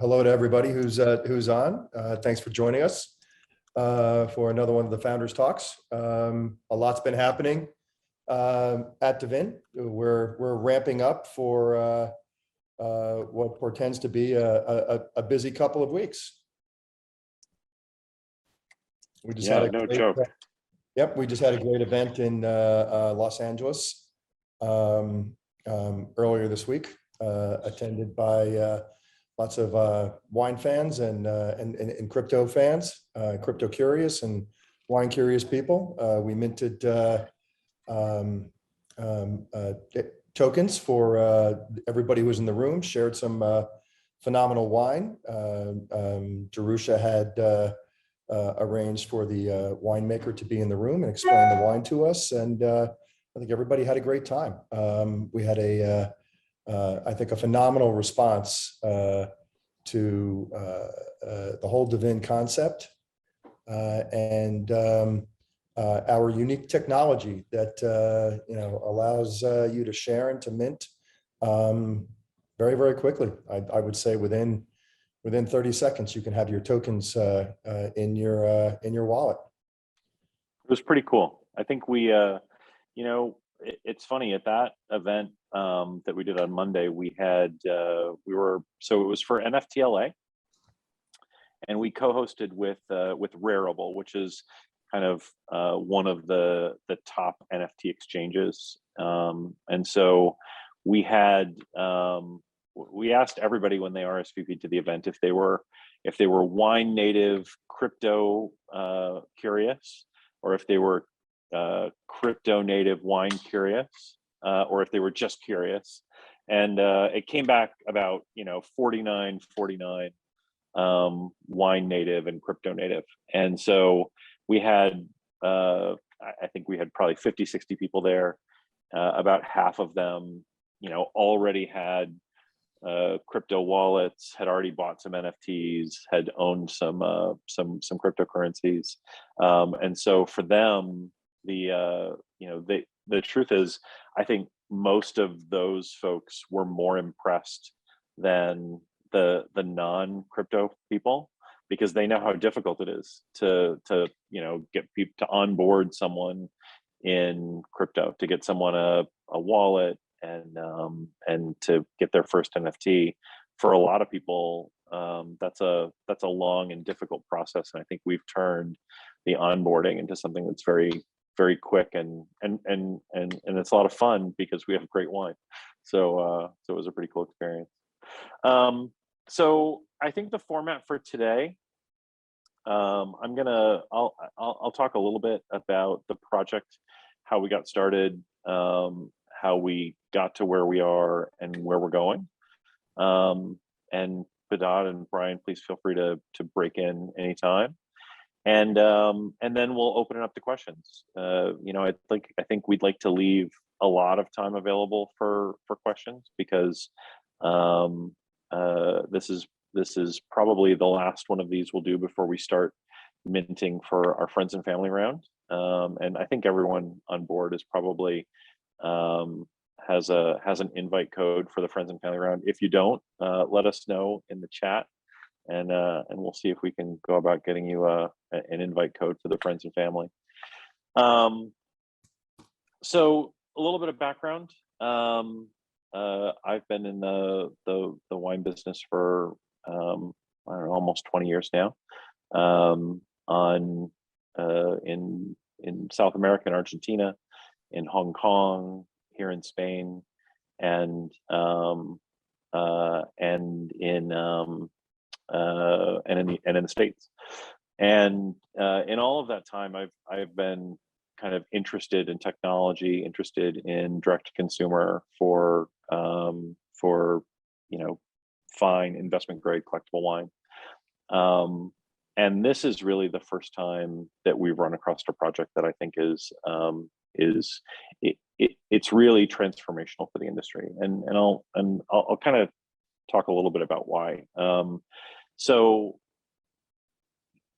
hello to everybody who's on. Thanks for joining us for another one of the Founders Talks. A lot's been happening at dVIN. We're ramping up for what portends to be a busy couple of weeks. We just had a no great, joke. Yep, we just had a great event in Los Angeles earlier this week, attended by lots of wine fans and crypto fans, crypto curious and wine curious people. We minted tokens for everybody who was in the room, shared some phenomenal wine. Jerusha had arranged for the winemaker to be in the room and explain the wine to us. And I think everybody had a great time. We had I think a phenomenal response to the whole dVIN concept and our unique technology that allows you to share and to mint very, very quickly. I would say within 30 seconds, you can have your tokens in your wallet. It was pretty cool. I think we, it's funny at that event that we did on Monday, it was for NFTLA, and we co-hosted with Rarible, which is kind of one of the top NFT exchanges. And so we had, we asked everybody when they RSVP'd to the event if they were wine native, crypto curious, or if they were crypto native wine curious, or if they were just curious. And it came back about 49 wine native and crypto native. And so we had I think we had probably 50-60 people there. About half of them already had crypto wallets, had already bought some NFTs, had owned some cryptocurrencies, and so for them, the truth is, I think most of those folks were more impressed than the non-crypto people, because they know how difficult it is to get people to onboard someone in crypto, to get someone a wallet, and to get their first NFT. For a lot of people, that's a long and difficult process. And I think we've turned the onboarding into something that's very, very quick and it's a lot of fun because we have great wine. So it was a pretty cool experience. So I think the format for today, I'll talk a little bit about the project, how we got started, how we got to where we are and where we're going. And Behdad and Brian, please feel free to break in anytime. And then we'll open it up to questions. I think we'd like to leave a lot of time available for questions, because this is probably the last one of these we'll do before we start minting for our friends and family round. And I think everyone on board is probably has an invite code for the friends and family round. If you don't, let us know in the chat, and we'll see if we can go about getting you an invite code for the friends and family. So a little bit of background. I've been in the wine business for I don't know, almost 20 years now. In South America and Argentina, in Hong Kong, here in Spain, and in the States. And in all of that time, I've been kind of interested in technology, interested in direct to consumer for fine investment grade collectible wine. And this is really the first time that we've run across a project that I think it's really transformational for the industry. And I'll kind of talk a little bit about why. So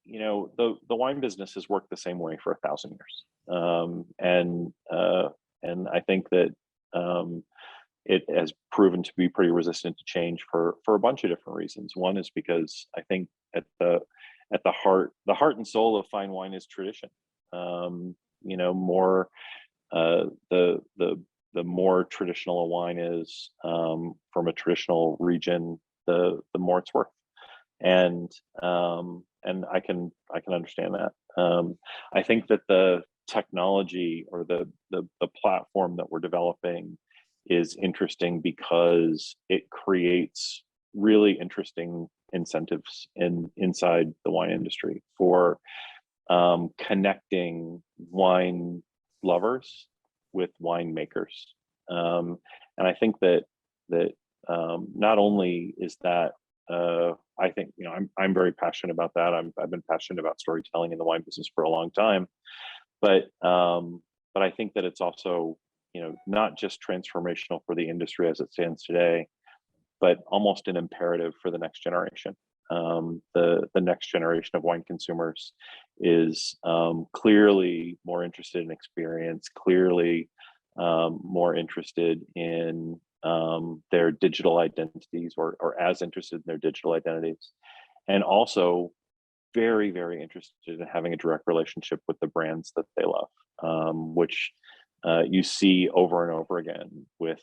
the wine business has worked the same way for 1,000 years. And I think that it has proven to be pretty resistant to change for a bunch of different reasons. One is because I think at the heart and soul of fine wine is tradition. More the more traditional a wine is from a traditional region, the more it's worth. And I can understand that. I think that the technology or the platform that we're developing is interesting because it creates really interesting incentives inside the wine industry for connecting wine lovers with winemakers. And I think that not only is that I think I'm very passionate about that. I've been passionate about storytelling in the wine business for a long time, but I think that it's also not just transformational for the industry as it stands today, but almost an imperative for the next generation. The next generation of wine consumers is clearly more interested in experience, clearly more interested in their digital identities, or as interested in their digital identities, and also very, very interested in having a direct relationship with the brands that they love, which you see over and over again with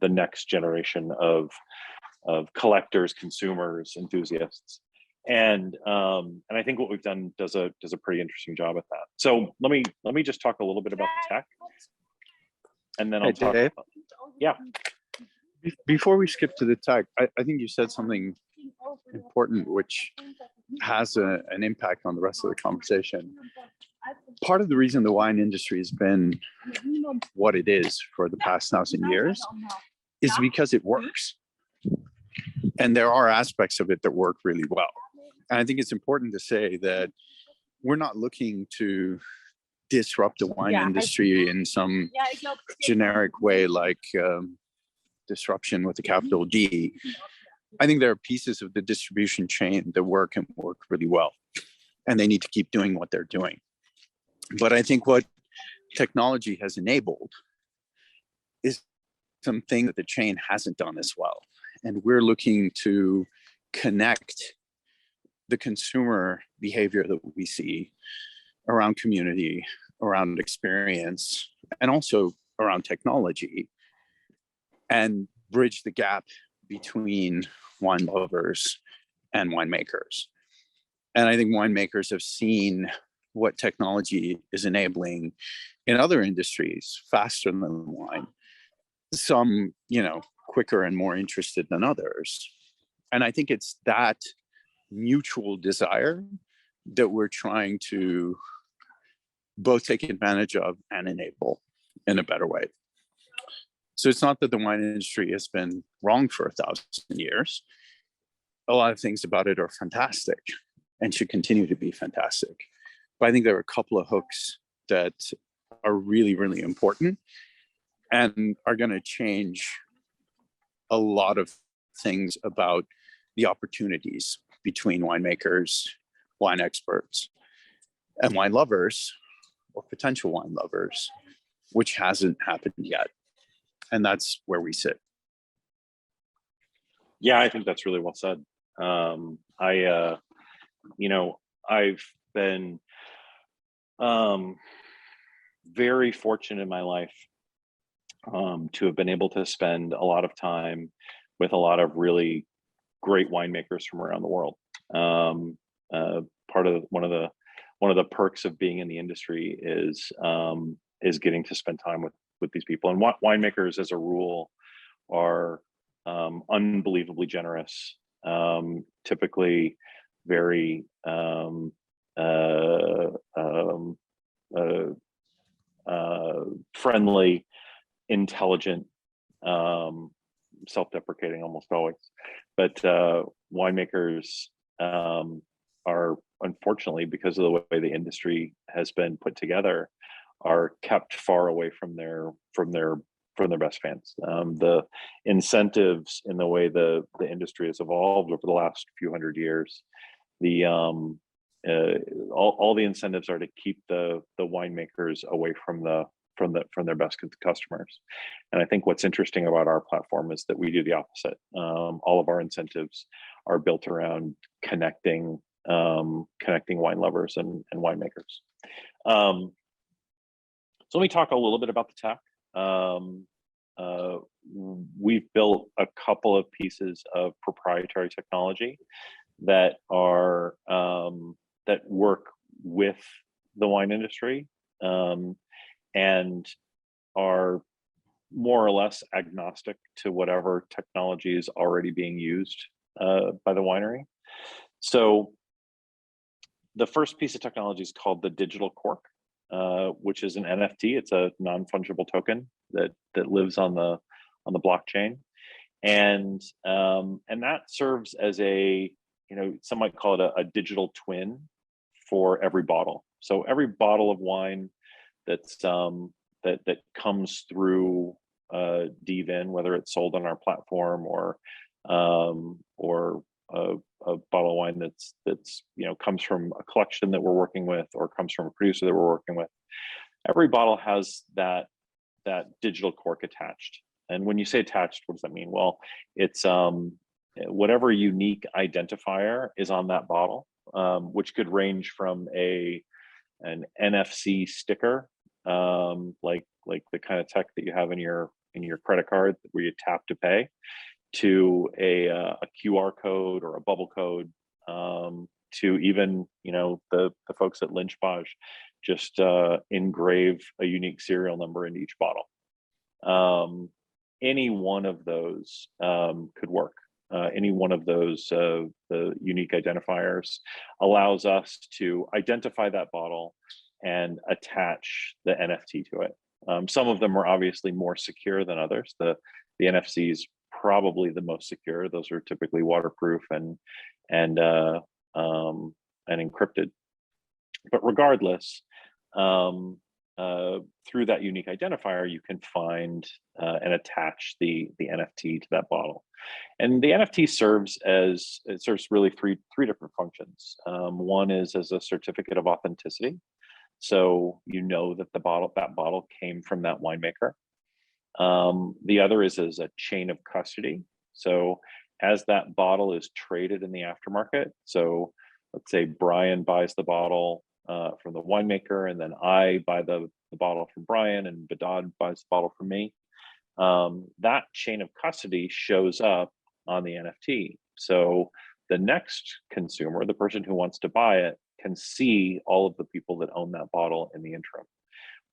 the next generation of collectors, consumers, enthusiasts. And I think what we've done does a pretty interesting job at that. So let me just talk a little bit about the tech, and then I'll talk. Dave, Yeah. before we skip to the tech, I think you said something important, which has an impact on the rest of the conversation. Part of the reason the wine industry has been what it is for the past 1,000 years is because it works. And there are aspects of it that work really well. And I think it's important to say that we're not looking to disrupt the wine industry in some generic way, like disruption with a capital D. I think there are pieces of the distribution chain that work and work really well, and they need to keep doing what they're doing. But I think what technology has enabled is something that the chain hasn't done as well. And we're looking to connect the consumer behavior that we see around community, around experience, and also around technology, and bridge the gap between wine lovers and winemakers. And I think winemakers have seen what technology is enabling in other industries faster than wine. Some, quicker and more interested than others. And I think it's that mutual desire that we're trying to both take advantage of and enable in a better way. So it's not that the wine industry has been wrong for 1,000 years. A lot of things about it are fantastic and should continue to be fantastic. But I think there are a couple of hooks that are really, really important and are going to change a lot of things about the opportunities between winemakers, wine experts, and wine lovers, or potential wine lovers, which hasn't happened yet. And that's where we sit. Yeah, I think that's really well said. I've been very fortunate in my life to have been able to spend a lot of time with a lot of really great winemakers from around the world. One of the perks of being in the industry is getting to spend time with these people. And winemakers, as a rule, are unbelievably generous, typically very friendly, intelligent, self-deprecating almost always. But winemakers are, unfortunately, because of the way the industry has been put together, are kept far away from their best fans. The incentives in the way the industry has evolved over the last few hundred years, all the incentives are to keep the winemakers away from the from their best customers. And I think what's interesting about our platform is that we do the opposite. All of our incentives are built around connecting wine lovers and winemakers. So let me talk a little bit about the tech. We've built a couple of pieces of proprietary technology that are that work with the wine industry and are more or less agnostic to whatever technology is already being used by the winery. So the first piece of technology is called the Digital Cork, which is an NFT. It's a non-fungible token that lives on the blockchain, and that serves as a, some might call it a digital twin for every bottle. So every bottle of wine that's that comes through dVIN, whether it's sold on our platform or a bottle of wine that's comes from a collection that we're working with or comes from a producer that we're working with, every bottle has that digital cork attached. And when you say attached, what does that mean? Well, it's whatever unique identifier is on that bottle, which could range from an NFC sticker, like the kind of tech that you have in your credit card where you tap to pay, to a QR code or a bubble code, to even the folks at Lynch Baj just engrave a unique serial number into each bottle. Any one of those could work. Any one of those the unique identifiers allows us to identify that bottle and attach the NFT to it. Some of them are obviously more secure than others. The NFC is probably the most secure. Those are typically waterproof and encrypted. But regardless, through that unique identifier, you can find and attach the NFT to that bottle. And the NFT serves really three different functions. One is as a certificate of authenticity, so that that bottle came from that winemaker. The other is as a chain of custody. So as that bottle is traded in the aftermarket, so let's say Brian buys the bottle from the winemaker, and then I buy the bottle from Brian, and Behdad buys the bottle from me. That chain of custody shows up on the NFT. So the next consumer, the person who wants to buy it, can see all of the people that own that bottle in the interim,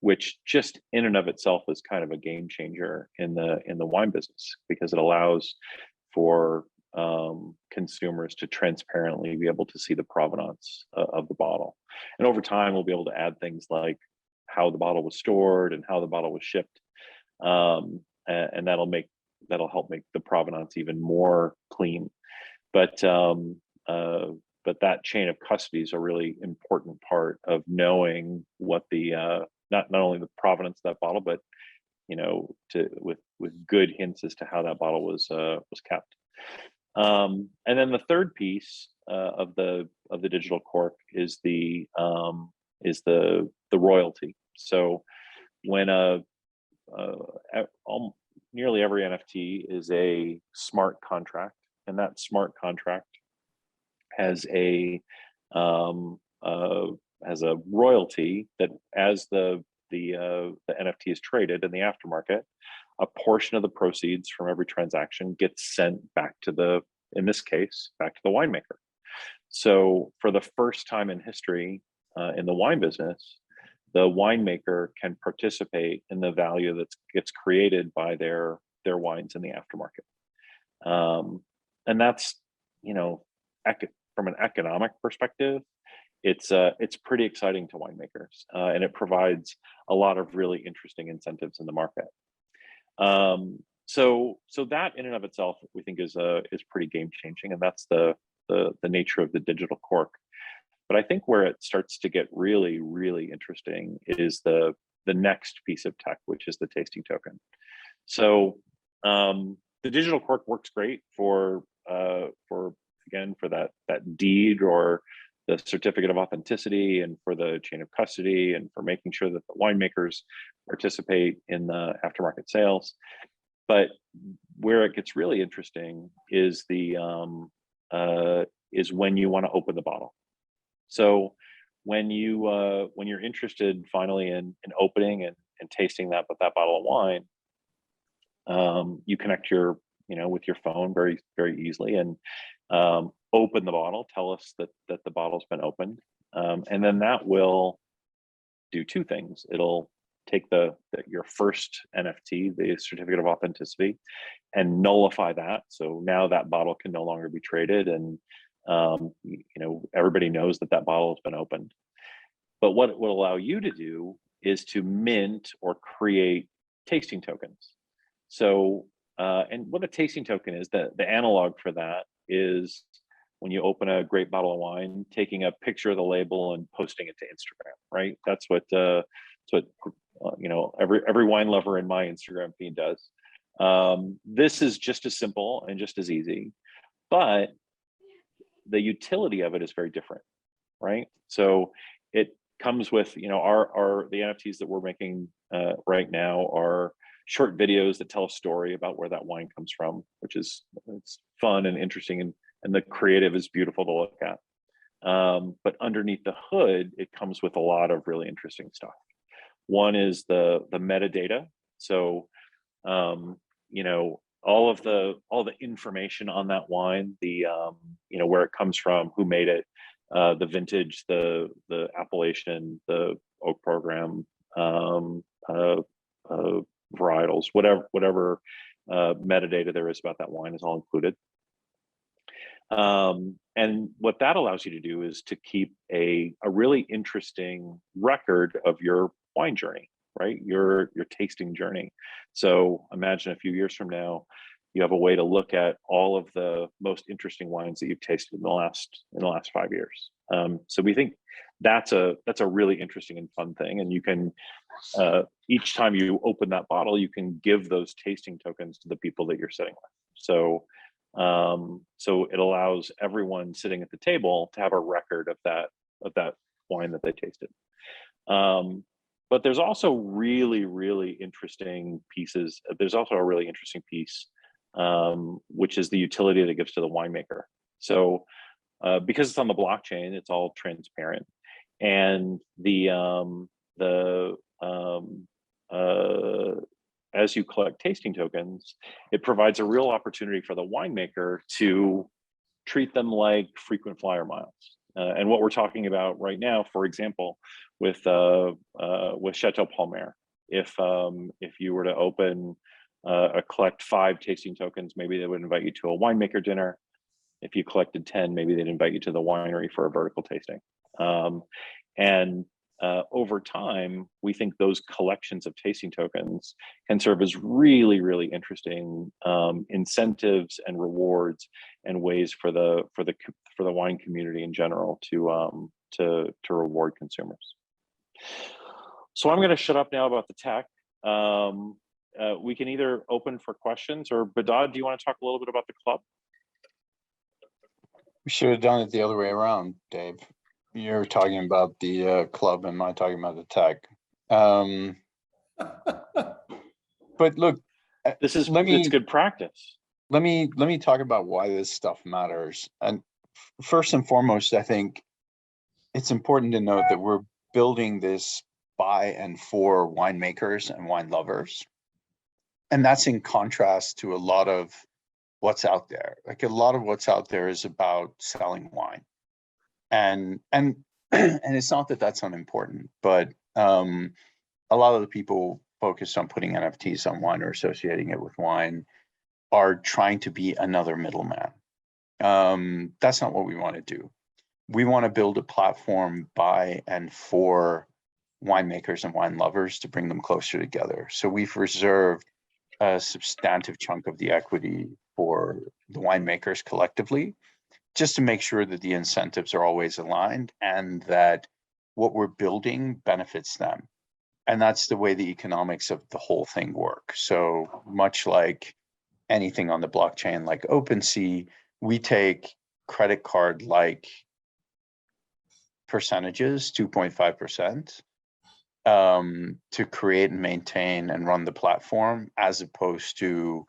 which just in and of itself is kind of a game changer in the wine business, because it allows for consumers to transparently be able to see the provenance of the bottle. And over time, we'll be able to add things like how the bottle was stored and how the bottle was shipped, and that'll help make the provenance even more clean. But that chain of custody is a really important part of knowing what the not only the provenance of that bottle, but with good hints as to how that bottle was kept. And then the third piece of the digital cork is the royalty. So when nearly every NFT is a smart contract, and that smart contract has a royalty that, as the NFT is traded in the aftermarket, a portion of the proceeds from every transaction gets sent back to in this case, back to the winemaker. So for the first time in history in the wine business, the winemaker can participate in the value that gets created by their wines in the aftermarket. And that's, from an economic perspective, it's pretty exciting to winemakers, and it provides a lot of really interesting incentives in the market. So that in and of itself, we think is pretty game changing, and that's the nature of the digital cork. But I think where it starts to get really, really interesting is the next piece of tech, which is the tasting token. So the digital cork works great for that deed or the certificate of authenticity and for the chain of custody and for making sure that the winemakers participate in the aftermarket sales. But where it gets really interesting is is when you want to open the bottle. So when you're interested finally in opening and tasting that bottle of wine, you connect your with your phone very easily and open the bottle, tell us that the bottle's been opened, and then that will do two things. It'll take your first NFT, the certificate of authenticity, and nullify that. So now that bottle can no longer be traded, and everybody knows that bottle has been opened. But what it will allow you to do is to mint or create tasting tokens. So and what a tasting token is, the analog for that is when you open a great bottle of wine, taking a picture of the label and posting it to Instagram, right? That's what every wine lover in my Instagram feed does. This is just as simple and just as easy, but the utility of it is very different, right? So it comes with the NFTs that we're making right now are short videos that tell a story about where that wine comes from, which is it's fun and interesting, and the creative is beautiful to look at. But underneath the hood, it comes with a lot of really interesting stuff. One is the metadata. So all the information on that wine, where it comes from, who made it, the vintage, the appellation, the oak program, varietals, whatever metadata there is about that wine is all included. And what that allows you to do is to keep a really interesting record of your wine journey, right? Your tasting journey. So imagine a few years from now, you have a way to look at all of the most interesting wines that you've tasted in the last 5 years. So we think that's a really interesting and fun thing. And you can each time you open that bottle, you can give those tasting tokens to the people that you're sitting with. So it allows everyone sitting at the table to have a record of that wine that they tasted. But there's also really interesting pieces. There's also a really interesting piece, which is the utility that it gives to the winemaker. So because it's on the blockchain, it's all transparent, and as you collect tasting tokens, it provides a real opportunity for the winemaker to treat them like frequent flyer miles. And what we're talking about right now, for example, with Chateau Palmer, if you were to open collect 5 tasting tokens, maybe they would invite you to a winemaker dinner. If you collected 10, maybe they'd invite you to the winery for a vertical tasting. Over time, we think those collections of tasting tokens can serve as really interesting incentives and rewards and ways for the wine community in general to reward consumers. So I'm going to shut up now about the tech. We can either open for questions, or Behdad, do you want to talk a little bit about the club? We should have done it the other way around, Dave. You're talking about the club and I'm talking about the tech. But look, it's good practice. Let me talk about why this stuff matters. And first and foremost, I think it's important to note that we're building this by and for winemakers and wine lovers. And that's in contrast to a lot of what's out there. Like a lot of what's out there is about selling wine. And it's not that that's unimportant, but a lot of the people focused on putting NFTs on wine or associating it with wine are trying to be another middleman. That's not what we want to do. We want to build a platform by and for winemakers and wine lovers to bring them closer together. So we've reserved a substantive chunk of the equity for the winemakers collectively, just to make sure that the incentives are always aligned and that what we're building benefits them. And that's the way the economics of the whole thing work. So much like anything on the blockchain, like OpenSea, we take credit card like percentages, 2.5%, to create and maintain and run the platform, as opposed to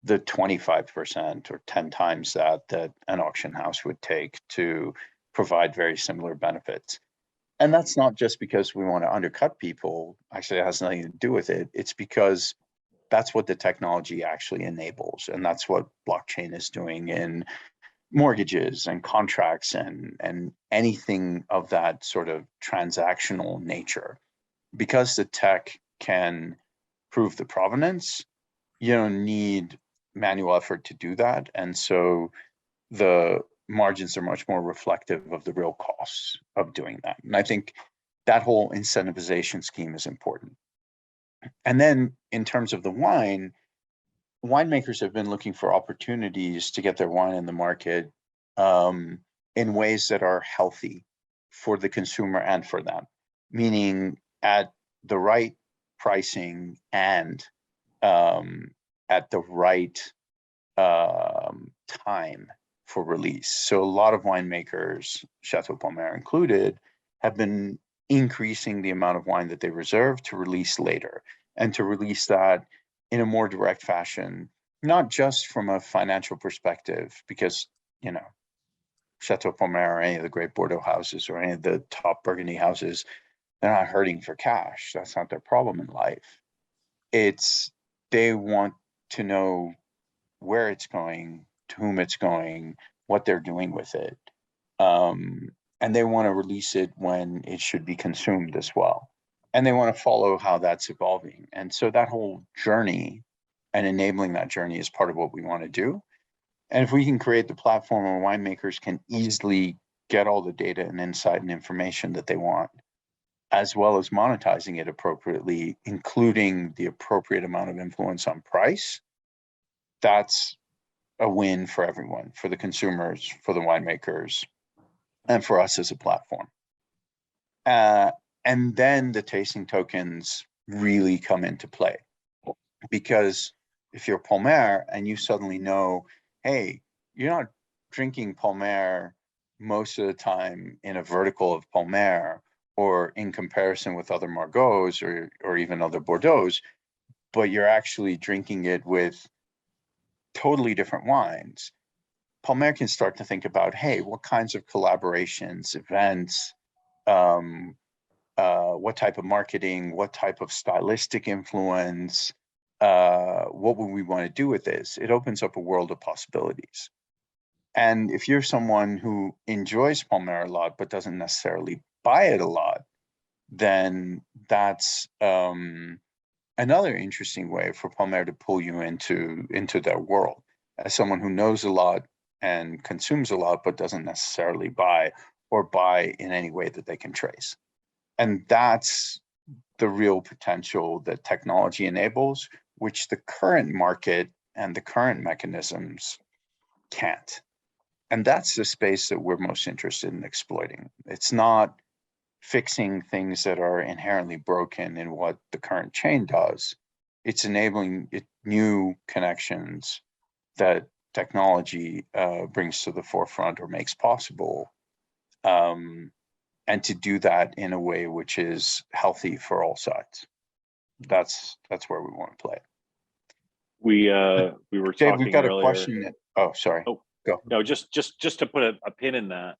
the 25% or 10 times that an auction house would take to provide very similar benefits. And that's not just because we want to undercut people. Actually, it has nothing to do with it. It's because that's what the technology actually enables. And that's what blockchain is doing in mortgages and contracts and anything of that sort of transactional nature. Because the tech can prove the provenance, you don't need manual effort to do that. And so the margins are much more reflective of the real costs of doing that. And I think that whole incentivization scheme is important. And then in terms of the wine, winemakers have been looking for opportunities to get their wine in the market in ways that are healthy for the consumer and for them, meaning at the right pricing and at the right time for release. So a lot of winemakers, Chateau Palmer included, have been increasing the amount of wine that they reserve to release later, and to release that in a more direct fashion, not just from a financial perspective, because, you know, Chateau Palmer or any of the great Bordeaux houses or any of the top Burgundy houses, they're not hurting for cash. That's not their problem in life. It's they want to know where it's going, to whom it's going, what they're doing with it. And they want to release it when it should be consumed as well. And they want to follow how that's evolving. And so that whole journey and enabling that journey is part of what we want to do. And if we can create the platform where winemakers can easily get all the data and insight and information that they want, as well as monetizing it appropriately, including the appropriate amount of influence on price, that's a win for everyone, for the consumers, for the winemakers, and for us as a platform. And then the tasting tokens really come into play. Because if you're Palmer and you suddenly know, hey, you're not drinking Palmer most of the time in a vertical of Palmer or in comparison with other Margots or even other Bordeaux's, but you're actually drinking it with totally different wines. Palmer can start to think about, hey, what kinds of collaborations, events, what type of marketing, what type of stylistic influence, what would we want to do with this? It opens up a world of possibilities. And if you're someone who enjoys Palmer a lot, but doesn't necessarily buy it a lot, then that's another interesting way for Palmer to pull you into their world. As someone who knows a lot and consumes a lot, but doesn't necessarily buy or buy in any way that they can trace. And that's the real potential that technology enables, which the current market and the current mechanisms can't. And that's the space that we're most interested in exploiting. It's not fixing things that are inherently broken in what the current chain does. It's enabling new connections that technology brings to the forefront or makes possible. And to do that in a way which is healthy for all sides. That's where we want to play. We were Dave, talking we've got earlier. A question. Oh, sorry. Oh, go. No, just to put a pin in that.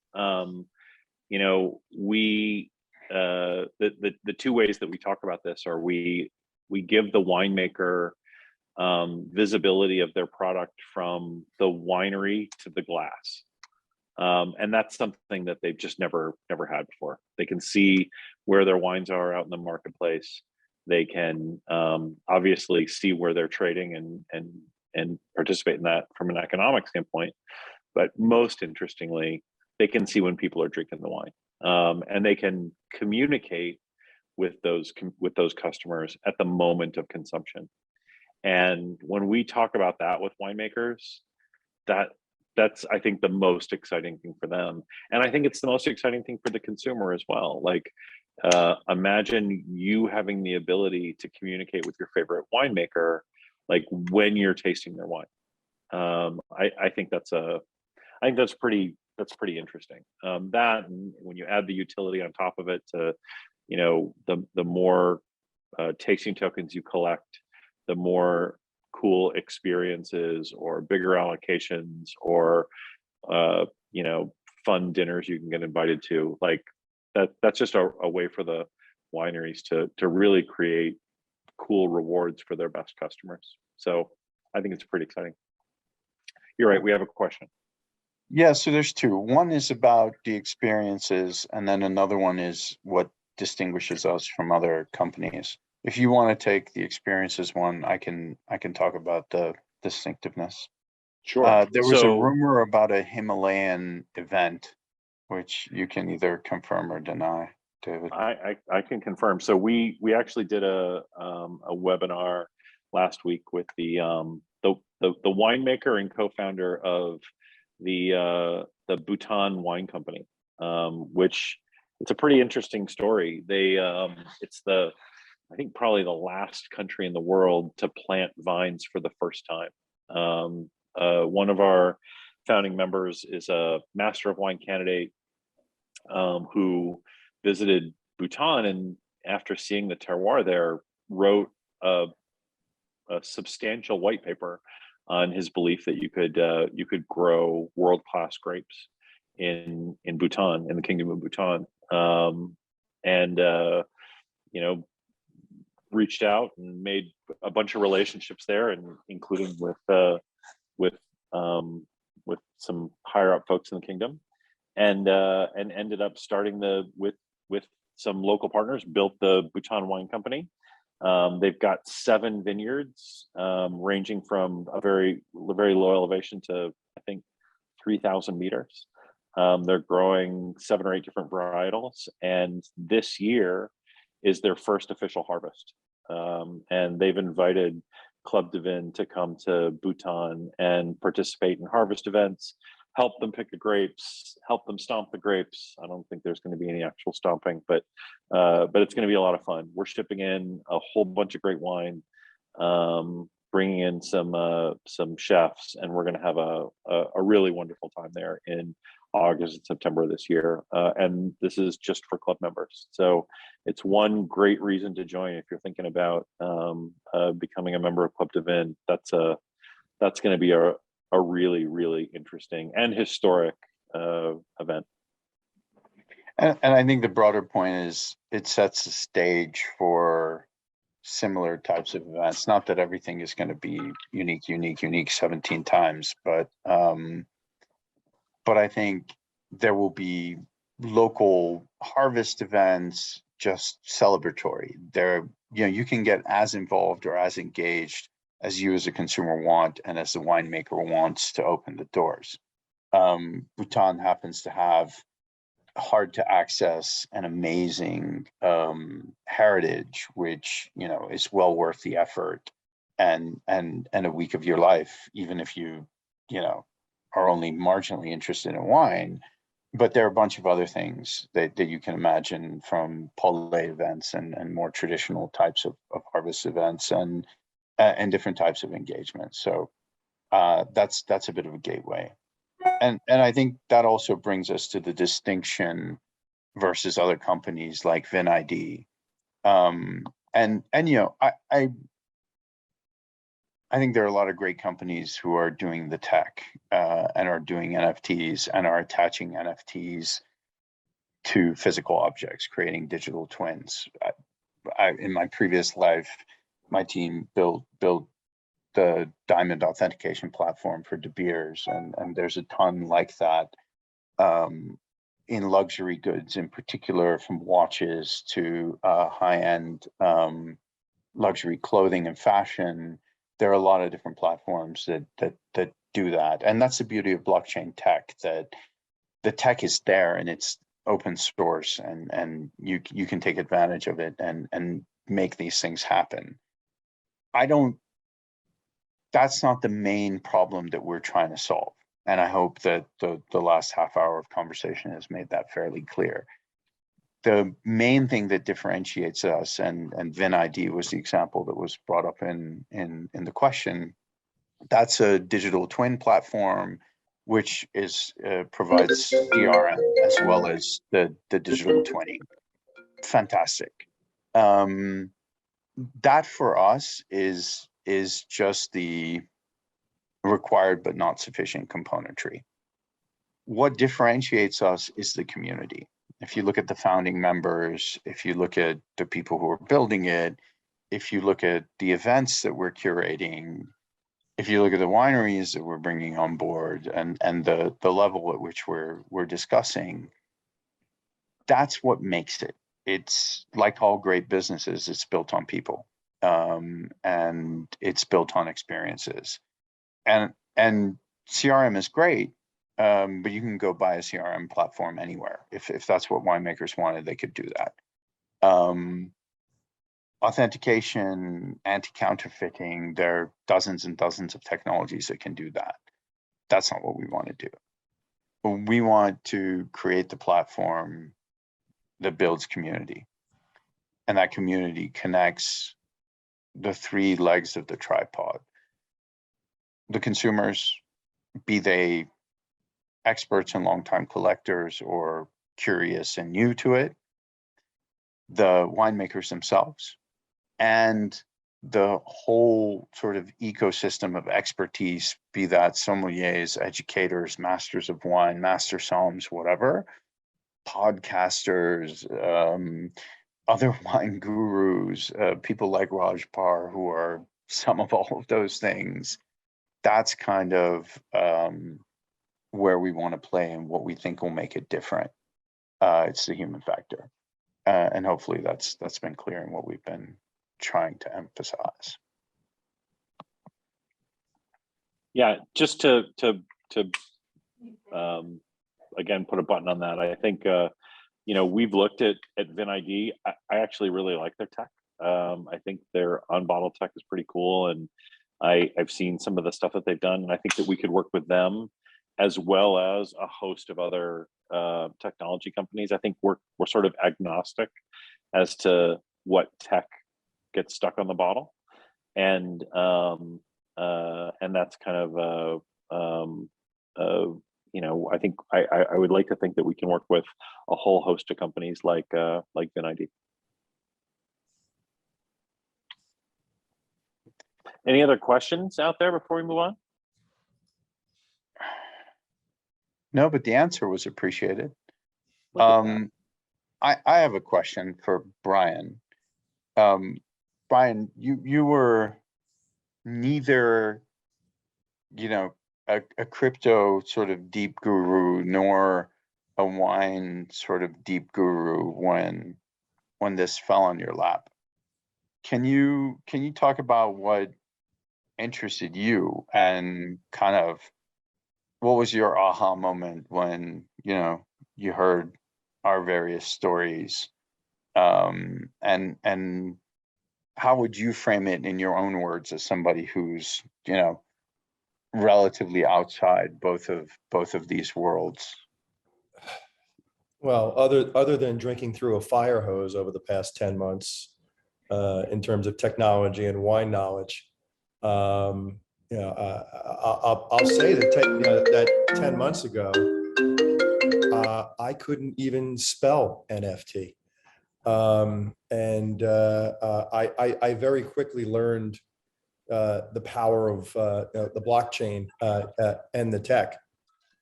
You know, we the two ways that we talk about this are we give the winemaker visibility of their product from the winery to the glass. And that's something that they've just never had before. They can see where their wines are out in the marketplace. They can obviously see where they're trading and participate in that from an economic standpoint. But most interestingly, they can see when people are drinking the wine, and they can communicate with those customers at the moment of consumption. And when we talk about that with winemakers, that's I think the most exciting thing for them, and I think it's the most exciting thing for the consumer as well. Like, imagine you having the ability to communicate with your favorite winemaker, like when you're tasting their wine. I think that's pretty interesting. That, and when you add the utility on top of it to, you know, the more tasting tokens you collect, the more cool experiences or bigger allocations or you know, fun dinners you can get invited to. Like that's just a way for the wineries to really create cool rewards for their best customers. So I think it's pretty exciting. You're right, we have a question. Yeah, so there's two. One is about the experiences, and then another one is what distinguishes us from other companies. If you want to take the experiences one, I can talk about the distinctiveness. Sure. There was a rumor about a Himalayan event, which you can either confirm or deny, David. I can confirm. So we actually did a webinar last week with the winemaker and co-founder of the Bhutan Wine Company, which it's a pretty interesting story. They it's I think probably the last country in the world to plant vines for the first time. One of our founding members is a Master of Wine candidate who visited Bhutan, and after seeing the terroir there, wrote a substantial white paper on his belief that you could grow world-class grapes in Bhutan, in the Kingdom of Bhutan, and you know, reached out and made a bunch of relationships there, and including with some higher up folks in the kingdom, and ended up starting with some local partners, built the Bhutan Wine Company. They've got 7 vineyards, ranging from a very low elevation to I think 3,000 meters. They're growing 7 or 8 different varietals, and this year is their first official harvest. And they've invited Club dVIN to come to Bhutan and participate in harvest events, help them pick the grapes, help them stomp the grapes. I don't think there's going to be any actual stomping, but it's going to be a lot of fun. We're shipping in a whole bunch of great wine, bringing in some chefs, and we're going to have a really wonderful time there in August and September this year. And this is just for club members. So it's one great reason to join if you're thinking about becoming a member of Club dVIN. That's going to be a really, really interesting and historic event. And I think the broader point is it sets the stage for similar types of events. Not that everything is going to be unique 17 times, but I think there will be local harvest events, just celebratory. There, you know, you can get as involved or as engaged as you as a consumer want and as the winemaker wants to open the doors. Bhutan happens to have hard to access and amazing heritage, which, you know, is well worth the effort and a week of your life, even if you know, are only marginally interested in wine. But there are a bunch of other things that you can imagine, from Paulé events and more traditional types of harvest events and different types of engagement. So that's a bit of a gateway. And I think that also brings us to the distinction versus other companies like VinID. And you know, I think there are a lot of great companies who are doing the tech and are doing NFTs and are attaching NFTs to physical objects, creating digital twins. In my previous life, my team built the diamond authentication platform for De Beers, and there's a ton like that in luxury goods, in particular, from watches to high-end luxury clothing and fashion. There are a lot of different platforms that do that, and that's the beauty of blockchain tech, that the tech is there and it's open source, and you can take advantage of it and make these things happen. That's not the main problem that we're trying to solve, and I hope that the last half hour of conversation has made that fairly clear. The main thing that differentiates us, and VinID was the example that was brought up in the question, that's a digital twin platform which is provides CRM as well as the digital twinning. Fantastic. That for us is just the required but not sufficient componentry. What differentiates us is the community. If you look at the founding members, if you look at the people who are building it, if you look at the events that we're curating, if you look at the wineries that we're bringing on board, and the level at which we're discussing, that's what makes it. It's like all great businesses, it's built on people, and it's built on experiences. And CRM is great, but you can go buy a CRM platform anywhere. If that's what winemakers wanted, they could do that. Authentication, anti-counterfeiting, there are dozens and dozens of technologies that can do that. That's not what we want to do. We want to create the platform that builds community. And that community connects the three legs of the tripod. The consumers, be they experts and longtime collectors or curious and new to it, the winemakers themselves, and the whole sort of ecosystem of expertise, be that sommeliers, educators, masters of wine, master somms, whatever, podcasters, other wine gurus, people like Raj Par, who are some of all of those things. That's kind of where we want to play and what we think will make it different. It's the human factor. And hopefully that's been clear in what we've been trying to emphasize. Yeah, just to again put a button on that. I think we've looked at VinID. I actually really like their tech. I think their on-bottle tech is pretty cool, and I've seen some of the stuff that they've done, and I think that we could work with them as well as a host of other technology companies. I think we're sort of agnostic as to what tech gets stuck on the bottle, and that's kind of I think I would like to think that we can work with a whole host of companies like VinID. Any other questions out there before we move on? No, but the answer was appreciated. I have a question for Brian. Brian, you were neither, a crypto sort of deep guru nor a wine sort of deep guru when this fell on your lap. Can you talk about what interested you and kind of what was your aha moment when you heard our various stories, and how would you frame it in your own words as somebody who's relatively outside both of these worlds? Well, other than drinking through a fire hose over the past 10 months, in terms of technology and wine knowledge, I'll say that 10 months ago, I couldn't even spell NFT. I very quickly learned the power of the blockchain and the tech.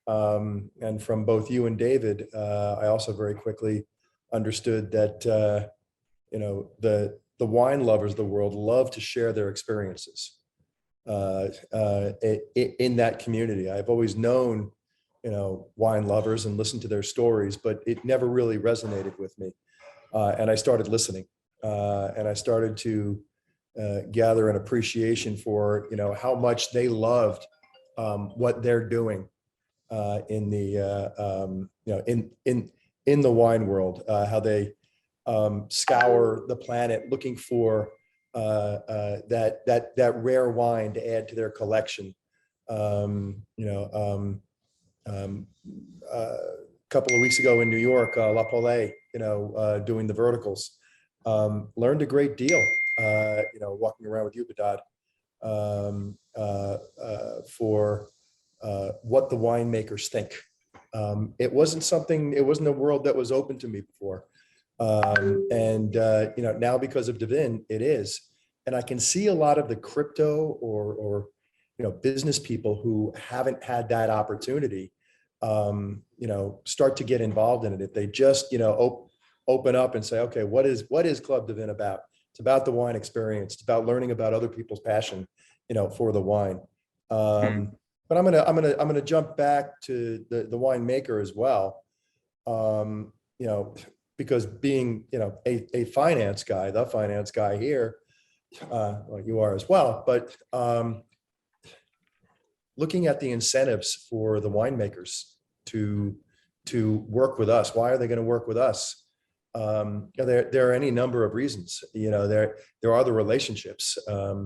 And from both you and David, I also very quickly understood that the wine lovers of the world love to share their experiences in that community. I've always known wine lovers and listened to their stories, but it never really resonated with me. And I started listening, and I started to gather an appreciation for how much they loved what they're doing in the in the wine world, how they scour the planet looking for that rare wine to add to their collection. Couple of weeks ago in New York, La Paulée, doing the verticals, learned a great deal, walking around with you, Behdad, for what the winemakers think. It wasn't a world that was open to me before. Now because of dVIN, it is. And I can see a lot of the crypto or business people who haven't had that opportunity, start to get involved in it. If they just, open up and say, okay, what is Club dVIN about? It's about the wine experience. It's about learning about other people's passion, for the wine. But I'm gonna jump back to the winemaker as well. Because being, a finance guy, the finance guy here, well, you are as well, but looking at the incentives for the winemakers to work with us. Why are they going to work with us? There are any number of reasons. There are the relationships,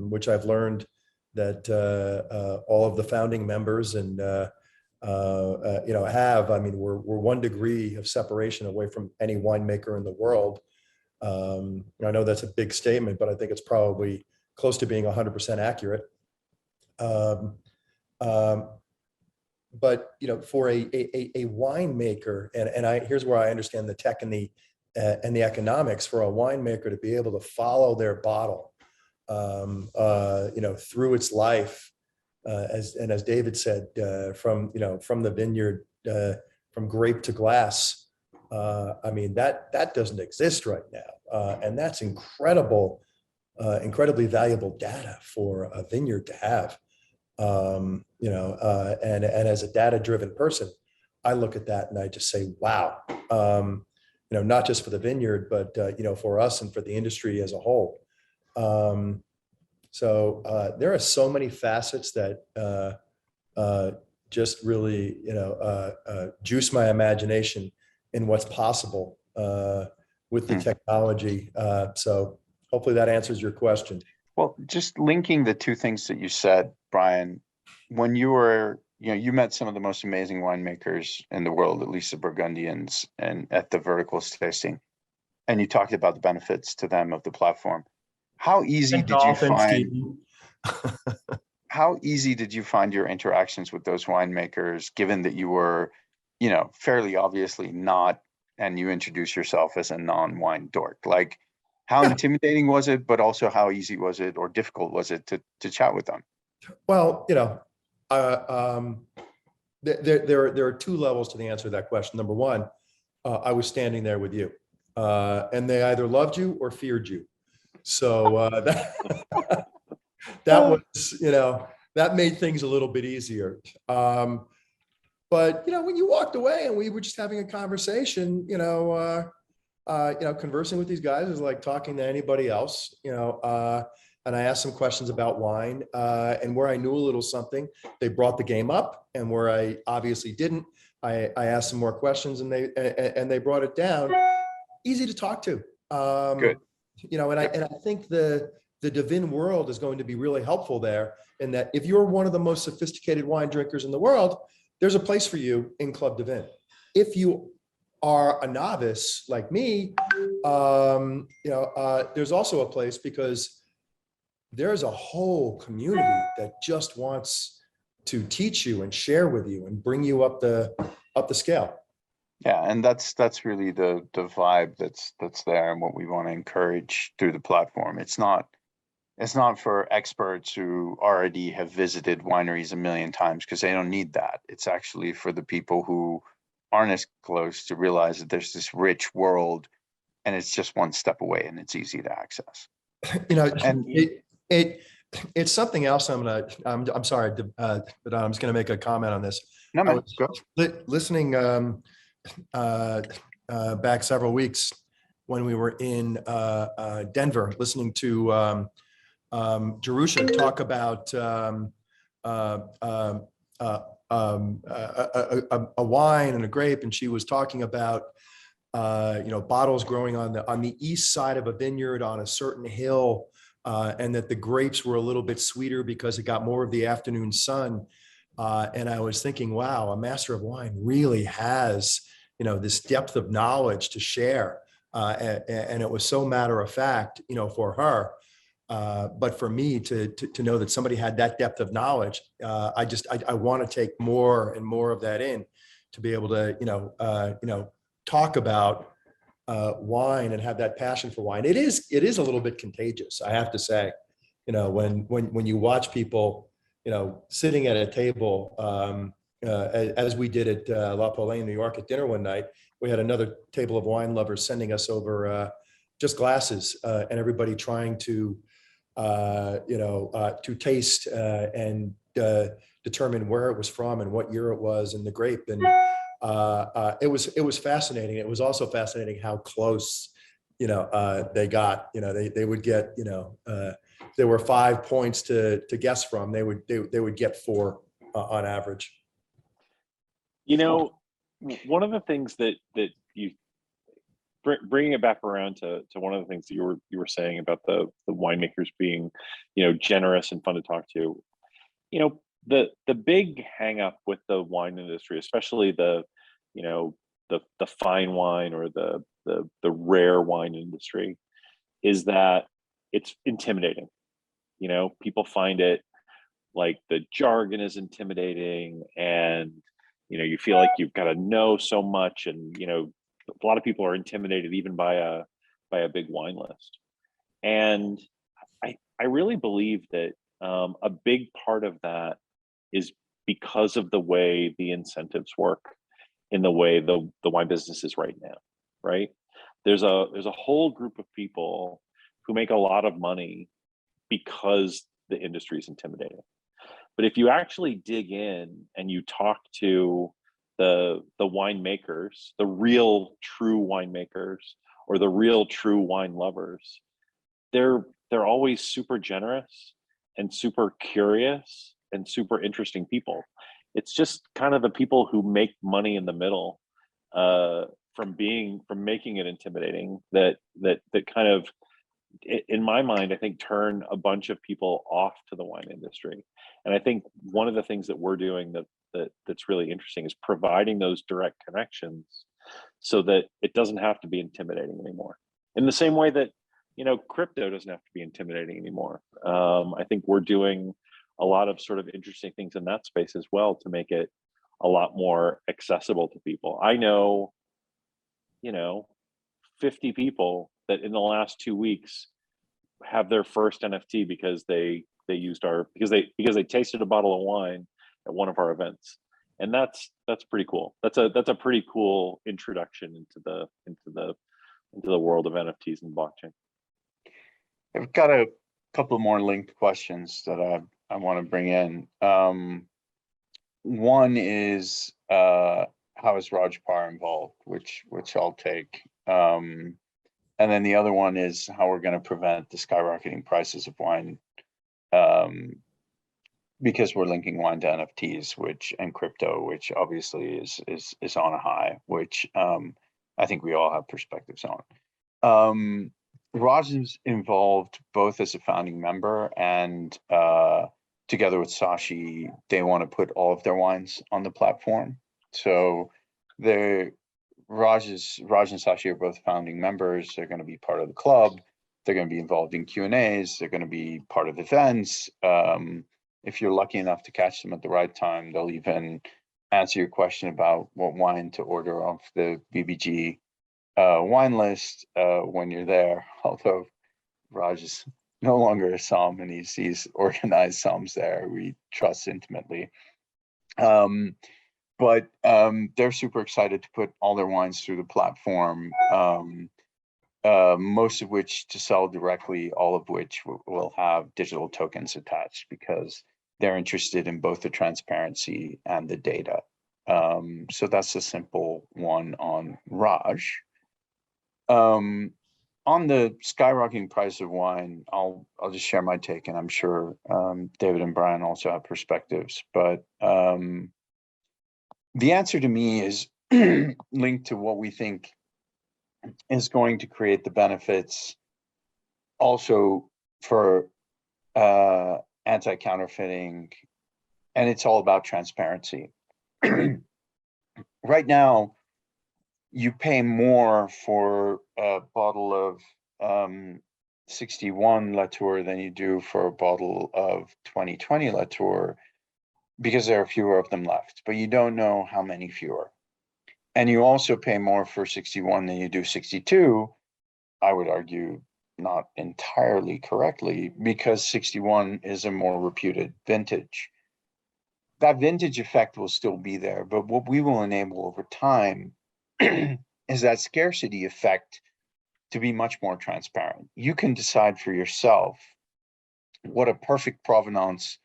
which I've learned that all of the founding members and have. I mean, we're 1 degree of separation away from any winemaker in the world. I know that's a big statement, but I think it's probably close to being 100% accurate. But for a winemaker, and here's where I understand the tech and the economics. For a winemaker to be able to follow their bottle, through its life, as David said, from the vineyard, from grape to glass. I mean, that doesn't exist right now, and that's incredibly valuable data for a vineyard to have. And as a data-driven person, I look at that and I just say, wow, not just for the vineyard, but for us and for the industry as a whole. So there are so many facets that just really, juice my imagination in what's possible with the technology. So hopefully that answers your question. Well, just linking the two things that you said, Brian, when you were, you met some of the most amazing winemakers in the world, at least the Burgundians, and at the verticals tasting, and you talked about the benefits to them of the platform. How easy did you find? How easy did you find your interactions with those winemakers, given that you were, fairly obviously not, and you introduce yourself as a non-wine dork? Like, how intimidating was it, but also how easy was it or difficult was it to chat with them? Well, there are 2 levels to the answer to that question. Number one, I was standing there with you, and they either loved you or feared you. So that was, that made things a little bit easier. But when you walked away and we were just having a conversation, conversing with these guys is like talking to anybody else, and I asked some questions about wine, and where I knew a little something, they brought the game up, and where I obviously didn't, I asked some more questions, and they brought it down. Easy to talk to. Good. And I think the dVIN world is going to be really helpful there, in that if you're one of the most sophisticated wine drinkers in the world, there's a place for you in Club dVIN. If you are a novice like me, there's also a place, because there's a whole community that just wants to teach you and share with you and bring you up the scale. Yeah, and that's really the vibe that's there, and what we want to encourage through the platform. It's not for experts who already have visited wineries a million times, because they don't need that. It's actually for the people who aren't as close to realize that there's this rich world, and it's just one step away, and it's easy to access. And it's something else. I'm sorry, but I'm just going to make a comment on this. No, man, go. Listening back several weeks when we were in Denver, listening to Jerusha talk about a wine and a grape, and she was talking about bottles growing on the east side of a vineyard on a certain hill, and that the grapes were a little bit sweeter because it got more of the afternoon sun. And I was thinking, wow, a master of wine really has this depth of knowledge to share, and it was so matter of fact for her. But for me to know that somebody had that depth of knowledge, I want to take more and more of that in to be able to, talk about wine and have that passion for wine. It is a little bit contagious, I have to say. When you watch people, sitting at a table, as we did at La Paulin in New York at dinner one night, we had another table of wine lovers sending us over just glasses, and everybody trying to taste and determine where it was from and what year it was and the grape. And it was fascinating. It was also fascinating how close, they got. They would get, there were 5 points to guess from. They would get 4 on average. One of the things that you bringing it back around to one of the things that you were saying about the winemakers being, generous and fun to talk to. The big hang up with the wine industry, especially the fine wine or the rare wine industry, is that it's intimidating. People find it like the jargon is intimidating, and you feel like you've got to know so much, and a lot of people are intimidated even by a big wine list. And I really believe that a big part of that is because of the way the incentives work in the way the wine business is right now, right? There's a whole group of people who make a lot of money because the industry is intimidating. But if you actually dig in and you talk to the winemakers, the real true winemakers, or the real true wine lovers, they're always super generous and super curious and super interesting people. It's just kind of the people who make money in the middle from making it intimidating that kind of, in my mind, I think turn a bunch of people off to the wine industry. And I think one of the things that we're doing that's really interesting is providing those direct connections so that it doesn't have to be intimidating anymore. In the same way that, crypto doesn't have to be intimidating anymore. I think we're doing a lot of sort of interesting things in that space as well to make it a lot more accessible to people. I know, 50 people that in the last 2 weeks have their first NFT because they tasted a bottle of wine at one of our events. And that's pretty cool. That's a pretty cool introduction into the world of NFTs and blockchain. I've got a couple more linked questions that I want to bring in. One is how is Rajpar involved, which I'll take. And then the other one is how we're going to prevent the skyrocketing prices of wine, because we're linking wine to NFTs, and crypto, which obviously is on a high, which I think we all have perspectives on. Raj is involved both as a founding member and together with Sashi, they want to put all of their wines on the platform. So Raj and Sashi are both founding members. They're going to be part of the club. They're going to be involved in Q&As. They're going to be part of events. If you're lucky enough to catch them at the right time, they'll even answer your question about what wine to order off the BBG wine list when you're there. Although Raj is no longer a Somm and he's organized Somms there. We trust intimately. But they're super excited to put all their wines through the platform, most of which to sell directly, all of which will have digital tokens attached because they're interested in both the transparency and the data. So that's a simple one on Raj. On the skyrocketing price of wine, I'll just share my take, and I'm sure David and Brian also have perspectives. But the answer to me is linked to what we think is going to create the benefits also for anti-counterfeiting, and it's all about transparency. Right now, you pay more for a bottle of 61 Latour than you do for a bottle of 2020 Latour, because there are fewer of them left, but you don't know how many fewer. And you also pay more for 61 than you do 62, I would argue not entirely correctly, because 61 is a more reputed vintage. That vintage effect will still be there, but what we will enable over time is that scarcity effect to be much more transparent. You can decide for yourself what a perfect provenance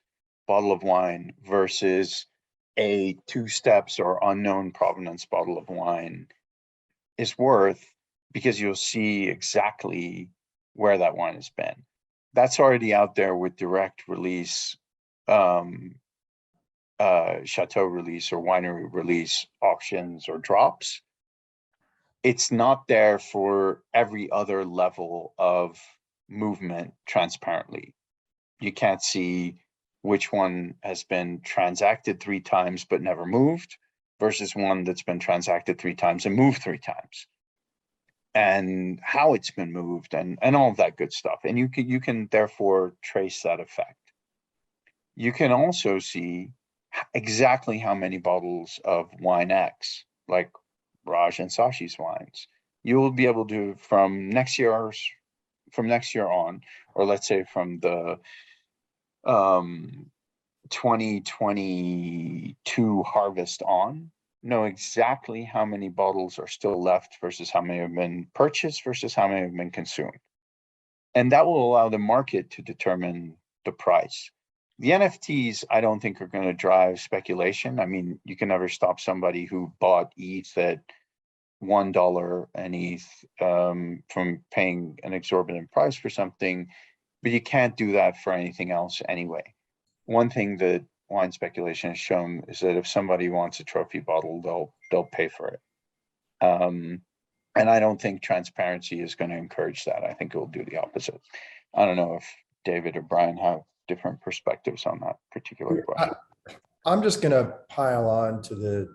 bottle of wine versus a 2 steps or unknown provenance bottle of wine is worth, because you'll see exactly where that wine has been. That's already out there with direct release, chateau release or winery release auctions or drops. It's not there for every other level of movement transparently. You can't see which one has been transacted 3 times but never moved versus one that's been transacted 3 times and moved 3 times, and how it's been moved and all of that good stuff. And you can therefore trace that effect. You can also see exactly how many bottles of wine X, like Raj and Sashi's wines, you will be able to from next year on, or let's say from the 2022 harvest on, know exactly how many bottles are still left versus how many have been purchased versus how many have been consumed. And that will allow the market to determine the price. The NFTs, I don't think, are going to drive speculation. I mean, you can never stop somebody who bought ETH at $1 an ETH from paying an exorbitant price for something, but you can't do that for anything else anyway. One thing that wine speculation has shown is that if somebody wants a trophy bottle, they'll pay for it. And I don't think transparency is going to encourage that. I think it will do the opposite. I don't know if David or Brian have different perspectives on that particular question. I'm just going to pile on to the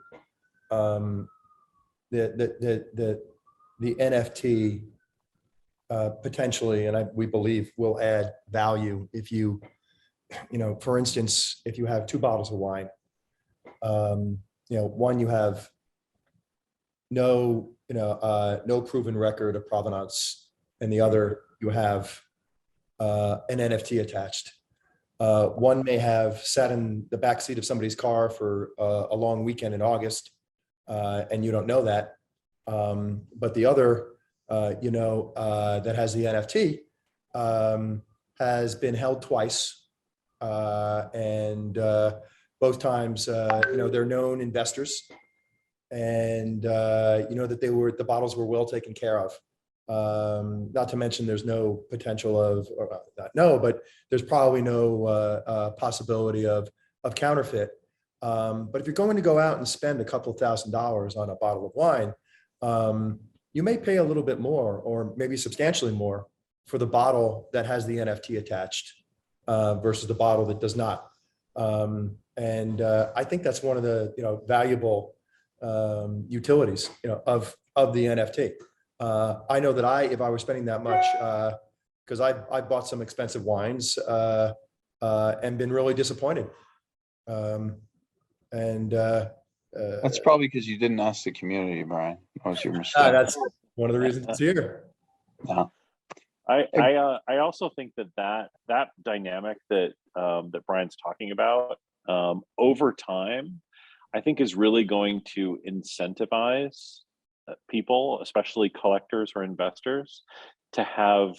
NFT potentially, and we believe will add value if you know, for instance, if you have 2 bottles of wine, you know, one you have no proven record of provenance, and the other you have an NFT attached. One may have sat in the backseat of somebody's car for a long weekend in August, and you don't know that. But the other, that has the NFT, has been held twice, and both times, they're known investors, and that the bottles were well taken care of. Not to mention there's no potential of, or not no, but there's probably no possibility of counterfeit. But if you're going to go out and spend a couple $1,000s on a bottle of wine, you may pay a little bit more, or maybe substantially more, for the bottle that has the NFT attached versus the bottle that does not. And I think that's one of the valuable utilities of the NFT. I know that if I were spending that much, because I bought some expensive wines and been really disappointed. That's probably because you didn't ask the community, Brian. That was your mistake. That's one of the reasons it's here. Yeah. I also think that dynamic that Brian's talking about over time, I think is really going to incentivize people, especially collectors or investors, to have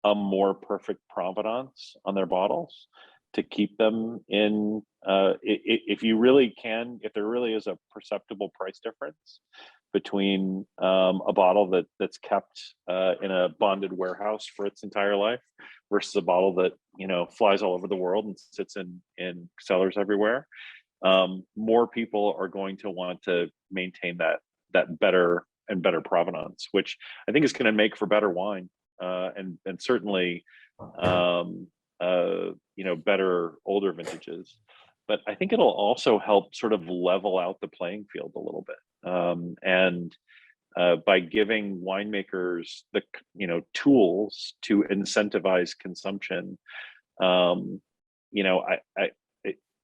a more perfect provenance on their bottles, to keep them in, if you really can, if there really is a perceptible price difference between a bottle that's kept in a bonded warehouse for its entire life versus a bottle that flies all over the world and sits in cellars everywhere, more people are going to want to maintain that better and better provenance, which I think is going to make for better wine, and certainly better older vintages. But I think it'll also help sort of level out the playing field a little bit. And by giving winemakers the tools to incentivize consumption.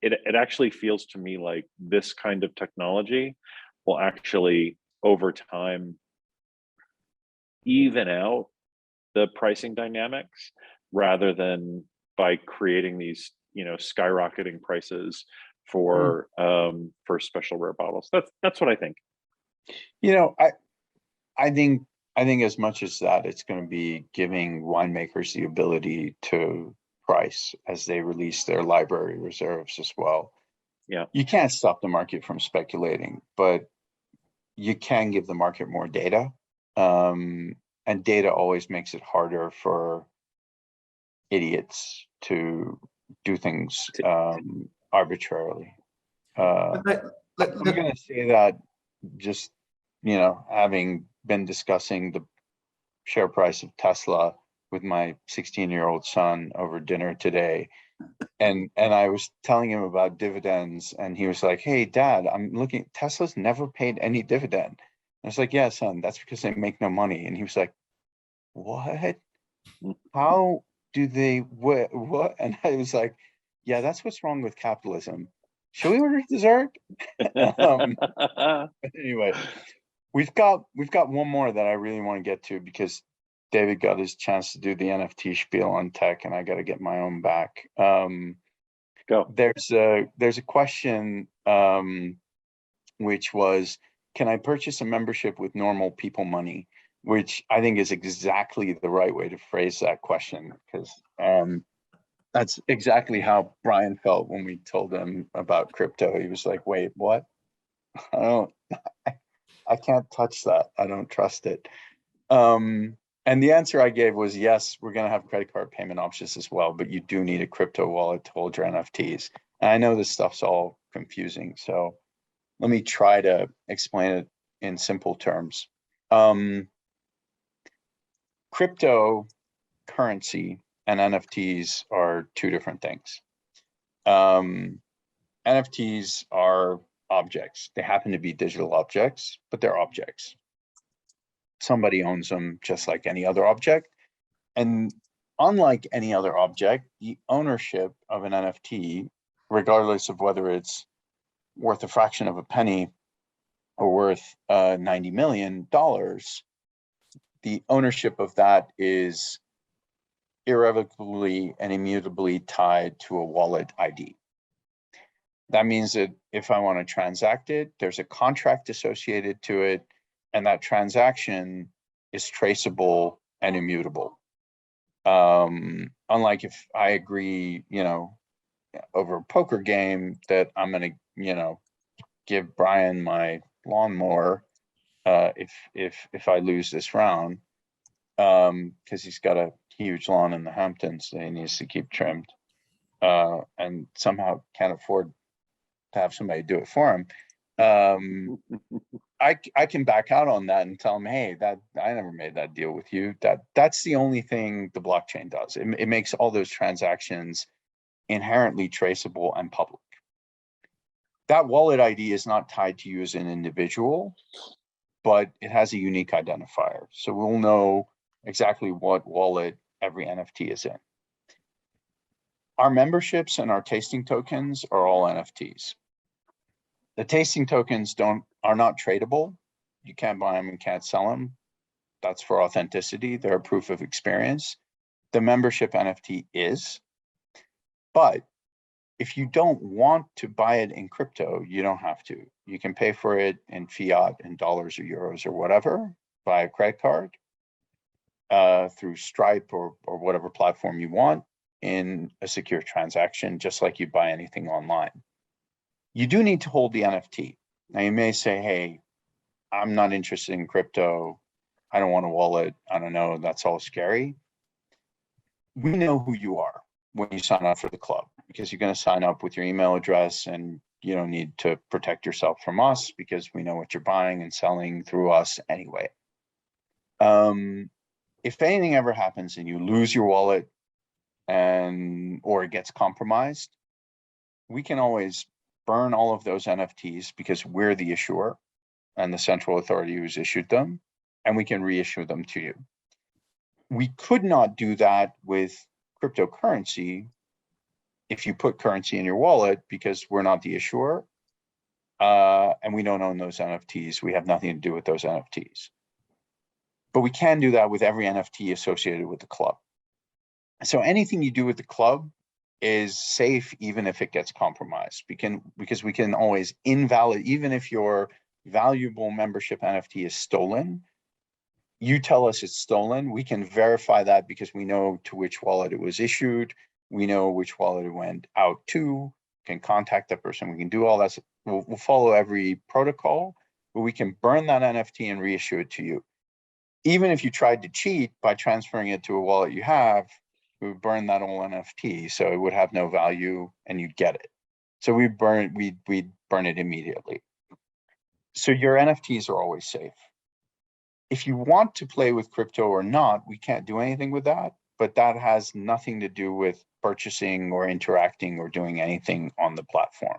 It actually feels to me like this kind of technology will actually over time even out the pricing dynamics, rather than by creating these skyrocketing prices for special rare bottles. That's what I think. I think as much as that, it's going to be giving winemakers the ability to price as they release their library reserves as well. Yeah, you can't stop the market from speculating, but you can give the market more data. And data always makes it harder for idiots to do things arbitrarily. I'm going to say that just, having been discussing the share price of Tesla with my 16-year-old son over dinner today, and I was telling him about dividends, and he was like, "Hey, Dad, I'm looking. Tesla's never paid any dividend." I was like, "Yeah, son, that's because they make no money." And he was like, "What? How do they? What?" And I was like, "Yeah, that's what's wrong with capitalism. Should we order dessert?" Anyway, we've got one more that I really want to get to, because David got his chance to do the NFT spiel on tech, and I got to get my own back. Go. There's a question, which was, can I purchase a membership with normal people money? Which I think is exactly the right way to phrase that question, because that's exactly how Brian felt when we told him about crypto. He was like, "Wait, what? I can't touch that. I don't trust it." And the answer I gave was, yes, we're going to have credit card payment options as well, but you do need a crypto wallet to hold your NFTs. And I know this stuff's all confusing, so let me try to explain it in simple terms. Cryptocurrency and NFTs are two different things. NFTs are objects. They happen to be digital objects, but they're objects. Somebody owns them just like any other object. And unlike any other object, the ownership of an NFT, regardless of whether it's worth a fraction of a penny or worth $90 million, the ownership of that is irrevocably and immutably tied to a wallet ID. That means that if I want to transact it, there's a contract associated to it, and that transaction is traceable and immutable. Unlike if I agree, over a poker game that I'm going to, give Brian my lawnmower if I lose this round, because he's got a huge lawn in the Hamptons that he needs to keep trimmed, and somehow can't afford to have somebody do it for him. I can back out on that and tell him, "Hey, that I never made that deal with you." That's the only thing the blockchain does. It makes all those transactions inherently traceable and public. That wallet ID is not tied to you as an individual, but it has a unique identifier. So we'll know exactly what wallet every NFT is in. Our memberships and our tasting tokens are all NFTs. The tasting tokens are not tradable. You can't buy them and can't sell them. That's for authenticity. They're a proof of experience. The membership NFT is. But if you don't want to buy it in crypto, you don't have to. You can pay for it in fiat, in dollars or euros or whatever, by a credit card, through Stripe or whatever platform you want, in a secure transaction, just like you buy anything online. You do need to hold the NFT. Now you may say, "Hey, I'm not interested in crypto. I don't want a wallet. I don't know. That's all scary." We know who you are when you sign up for the club, because you're going to sign up with your email address, and you don't need to protect yourself from us because we know what you're buying and selling through us anyway. If anything ever happens and you lose your wallet or it gets compromised, we can always burn all of those NFTs because we're the issuer and the central authority who's issued them. and we can reissue them to you. We could not do that with cryptocurrency if you put currency in your wallet, because we're not the issuer, and we don't own those NFTs. We have nothing to do with those NFTs. But we can do that with every NFT associated with the club. So anything you do with the club is safe, even if it gets compromised. Because we can always invalidate, even if your valuable membership NFT is stolen, you tell us it's stolen, we can verify that because we know to which wallet it was issued, we know which wallet it went out to, can contact that person, we can do all that. We'll follow every protocol, but we can burn that NFT and reissue it to you. Even if you tried to cheat by transferring it to a wallet you have, we would burn that whole NFT, so it would have no value and you'd get it. So we'd burn it immediately. So your NFTs are always safe. If you want to play with crypto or not, we can't do anything with that, but that has nothing to do with purchasing or interacting or doing anything on the platform.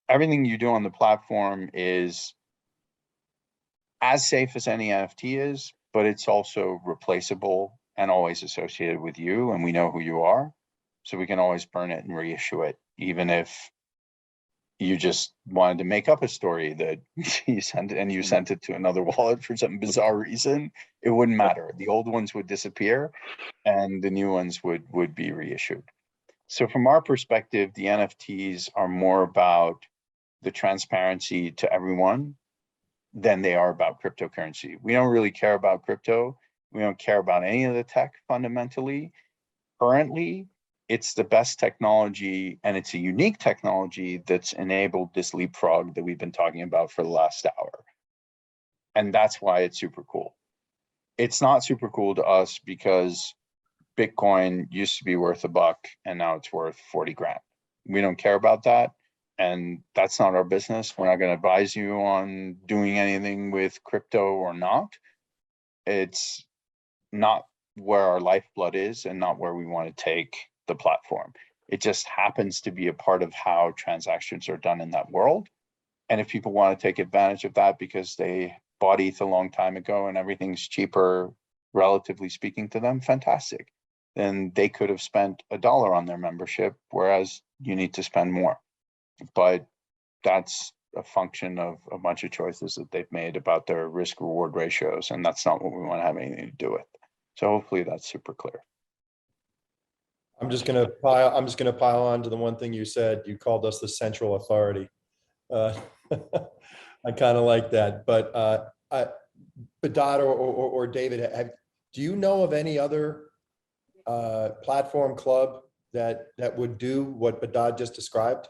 Everything you do on the platform is as safe as any NFT is, but it's also replaceable and always associated with you, and we know who you are, so we can always burn it and reissue it, even if you just wanted to make up a story that you sent it to another wallet for some bizarre reason. It wouldn't matter. The old ones would disappear and the new ones would be reissued. So from our perspective, the NFTs are more about the transparency to everyone than they are about cryptocurrency. We don't really care about crypto. We don't care about any of the tech fundamentally. Currently, it's the best technology, and it's a unique technology that's enabled this leapfrog that we've been talking about for the last hour. And that's why it's super cool. It's not super cool to us because Bitcoin used to be worth $1 and now it's worth 40 grand. We don't care about that. And that's not our business. We're not going to advise you on doing anything with crypto or not. It's not where our lifeblood is and not where we want to take the platform. It just happens to be a part of how transactions are done in that world. And if people want to take advantage of that because they bought ETH a long time ago and everything's cheaper, relatively speaking to them, fantastic. Then they could have spent $1 on their membership, whereas you need to spend more. But that's a function of a bunch of choices that they've made about their risk reward ratios. And that's not what we want to have anything to do with. So hopefully that's super clear. I'm just gonna pile on to the one thing you said. You called us the central authority. I kind of like that. But Behdad or David, do you know of any other platform club that would do what Behdad just described?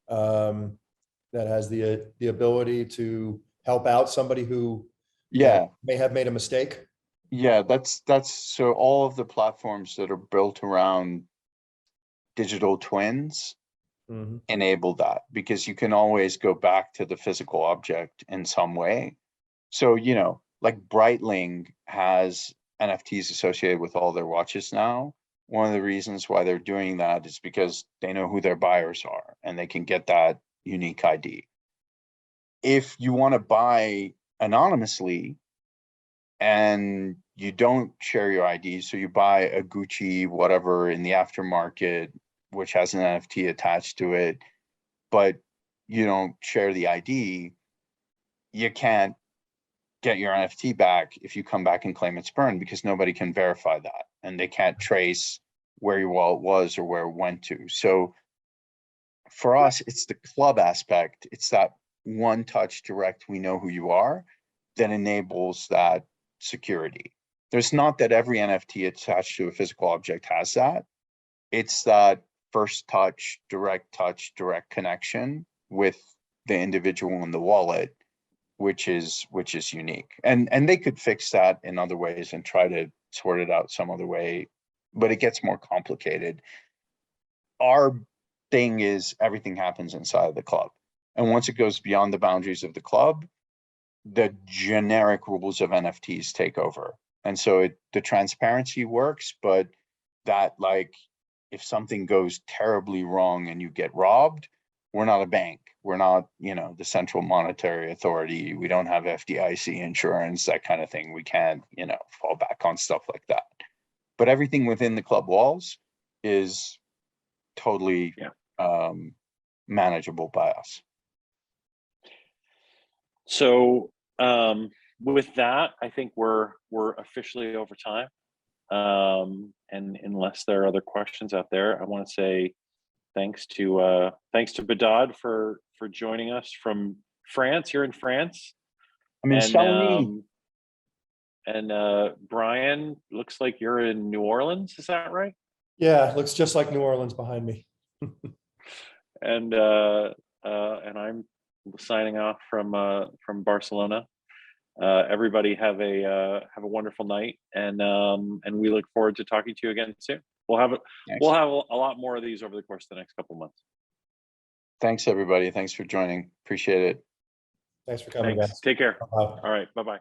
That has the ability to help out somebody who may have made a mistake? Yeah, that's so all of the platforms that are built around digital twins enable that, because you can always go back to the physical object in some way. So, you know, like Breitling has NFTs associated with all their watches now. One of the reasons why they're doing that is because they know who their buyers are and they can get that unique ID. If you want to buy anonymously and you don't share your ID, so you buy a Gucci whatever in the aftermarket, which has an NFT attached to it, but you don't share the ID, you can't get your NFT back if you come back and claim it's burned, because nobody can verify that and they can't trace where your wallet was or where it went to. So for us, it's the club aspect. It's that one touch direct, we know who you are, that enables that security. There's not that every NFT attached to a physical object has that. It's that first touch, direct connection with the individual in the wallet, which is unique. And they could fix that in other ways and try to sort it out some other way, but it gets more complicated. Our thing is everything happens inside of the club. And once it goes beyond the boundaries of the club, the generic rules of NFTs take over. And so the transparency works, but that, like, if something goes terribly wrong and you get robbed, we're not a bank. We're not, you know, the central monetary authority. We don't have FDIC insurance, that kind of thing. We can't, you know, fall back on stuff like that. But everything within the club walls is totally manageable by us. So with that, I think we're officially over time. And unless there are other questions out there, I want to say thanks to Behdad for joining us from France. You're in France. I mean, and Brian, looks like you're in New Orleans. Is that right? Yeah, looks just like New Orleans behind me. And I'm signing off from Barcelona. Everybody have a wonderful night, and we look forward to talking to you again soon. We'll have a lot more of these over the course of the next couple of months. Thanks everybody. Thanks for joining. Appreciate it. Thanks for coming, Thanks. guys. Take care. Bye-bye. All right. Bye-bye.